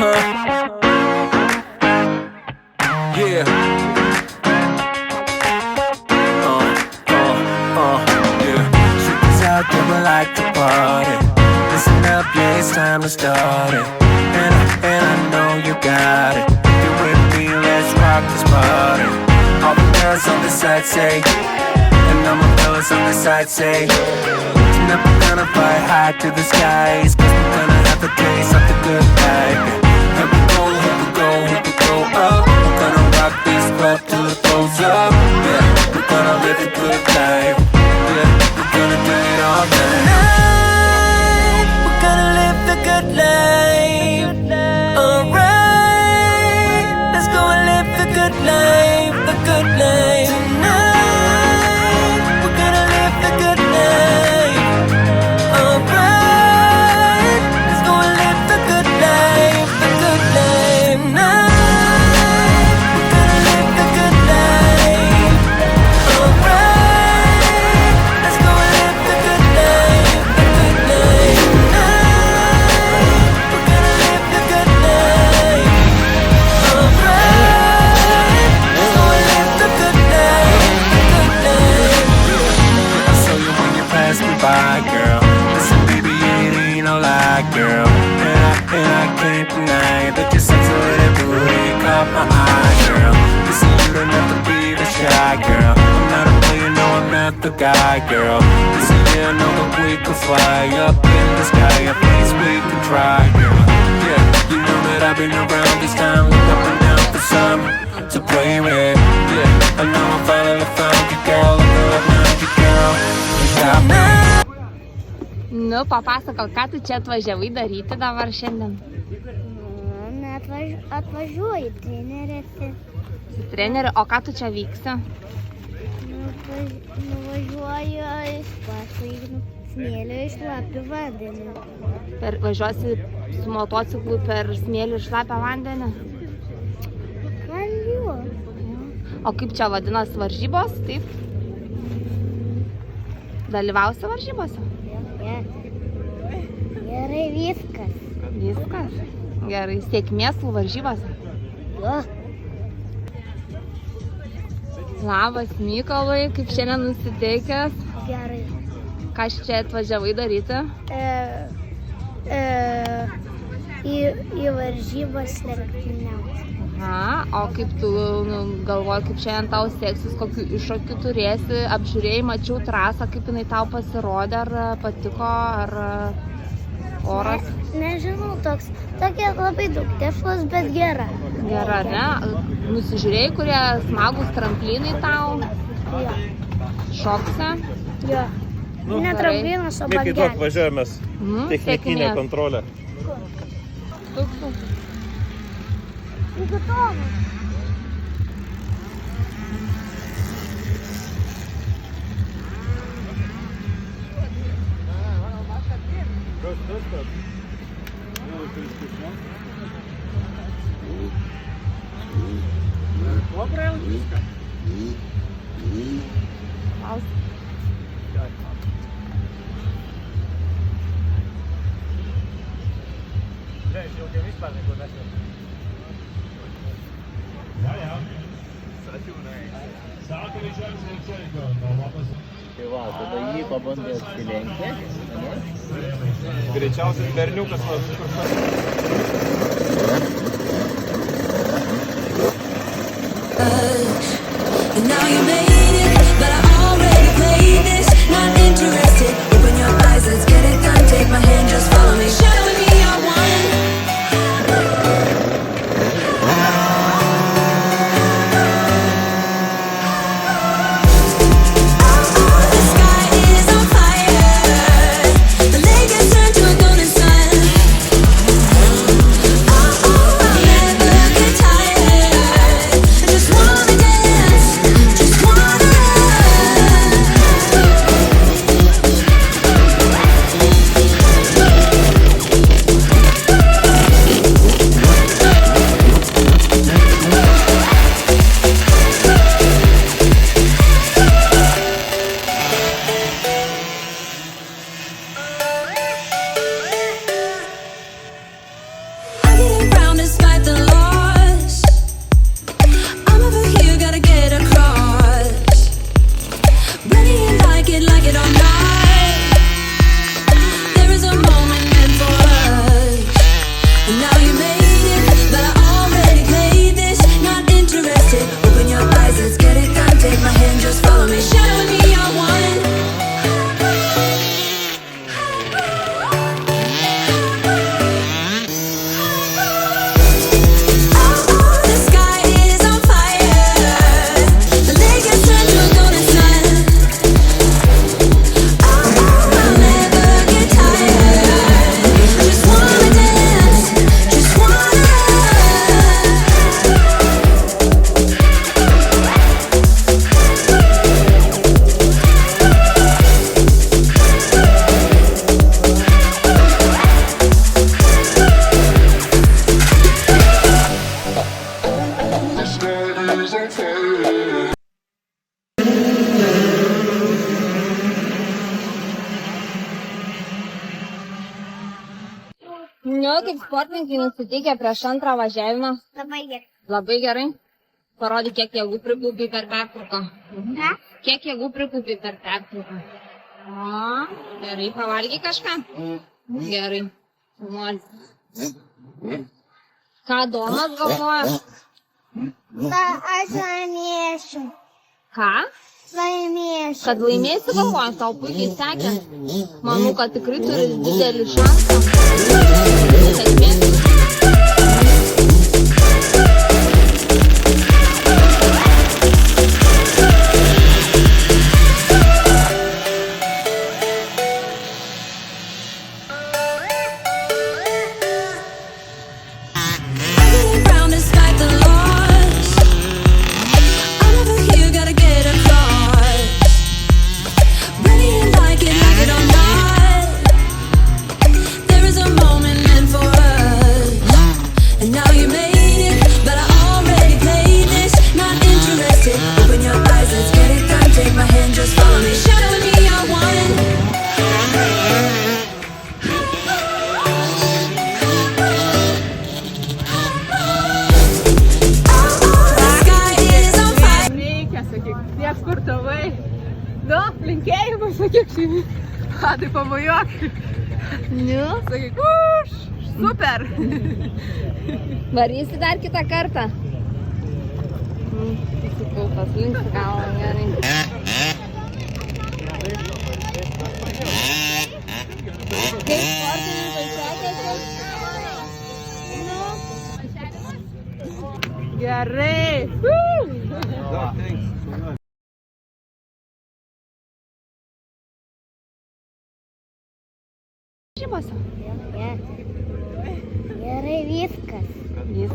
Yeah. Yeah. Chicks out there would like to party. Listen up, yeah, it's time to start it. And I know you got it. If you're with me, let's rock this party. All the girls on the side say, and all my fellas on the side say, tonight we're gonna fly high to the skies, 'cause we're gonna have a taste of the good life. Here we go, here we go, here we go up. We're gonna rock this club till it goes up. Yeah, we're gonna live the good life. Yeah, we're gonna do it all night. Tonight, we're gonna live the good life. Alright, let's go and live the good life, the good life. Tonight, we're gonna live the good life. Alright, let's go and live the good life, the good life. Tonight, we're gonna live the good life. Alright, let's go and live the good life, the good life. Tonight, we're gonna live the good life. Alright, let's go and live the good life, the good life. I saw you when you passed me by, girl. Listen, baby, it ain't no lie, girl. And I can't deny that you're such a little booty caught my eye, girl. Listen, you don't have to be the shy, girl. I'm not a player, no, I'm not the guy, girl. Listen, yeah, I know that we could fly up in the sky. At least we can try, girl. Yeah, you know that I've been around this time, look up and down for some to play with. Yeah, I know I finally found you, girl. I know I found you, girl. You got me. Nu, papasakok, ką tu čia atvažiavai daryti dabar šiandien? Atvažiuoju trenerėse. Su treneriu, o ką tu čia vyksti? Nuvažiuoju paskui smėlio į šlapią vandenį. Važiuosi su motociklu per smėlį ir šlapią vandenį? Vanduo. O kaip čia vadinasi varžybos, taip? Dalyvausi varžybose? Gerai viskas. Viskas? Gerai, sėkmės varžybose. Jo. Labas, Mykolai, kaip šiandien nusiteikęs? Gerai. Ką čia atvažiavai daryti? Į varžybas lenktyniauti. Aha, o kaip tu galvoji, kaip šiandien tau seksis, kokių iššūkių turėsi, apžiūrėjai, mačiau trasą, kaip jinai tau pasirodė, ar patiko, ar oras? Nežinau, tokie labai daug tešlos, bet gera. Gera, ar ne? Nusižiūrėjai, kurie smagus tramplinai tau? Jo. Šoksi? Jo. Ne tramplinas, o Mikai, duok, bangelis. važiuojamės technikinę sėkmės. kontrolę. Tuk. Готово. Tai va, tada jį pabandė atsilenkti. Greičiausias berniukas And now you made it, but I already played this. Not interested, open your eyes, let's get it done. Take my hand, just follow me. Show me your one. The sky is on fire. The lake has turned to a golden sun. Nu, kaip sportininkai nusiteikę prieš antrą važiavimą. Labai gerai. Labai gerai. Parodyk, kiek jėgų prikaupiai per pertrauką. Ką? Kiek jėgų prikaupiai per pertrauką. O, gerai, pavalgy kažką? Gerai. Nori. Ką Donas galvoja? Aš laimėsiu. Ką? Laimėsiu. Kad laimėsi galvoja, tau puikiai sekė. Manau, kad tikrai turi didelį šansą. Sėkmės. Getting round despite the loss. I'm over here, gotta get across. Ready to like it or not. There is a moment meant for us, and now you made it, but I already played this. Not interested. Open your eyes, let's get it done. Take my hand, just follow me. Shadow with me, I want it. Reikia, sakyk, tiek sportavai. Nu, linkėjimai, sakyk, šį. Tai pamojuok. Nu, Sakyk, super. varysi dar kitą kartą. Susikaupas, linksi galvą, gerai. Kaip sportininkai sekėsi? Gerai. Žybose. Gerai viskas. Jis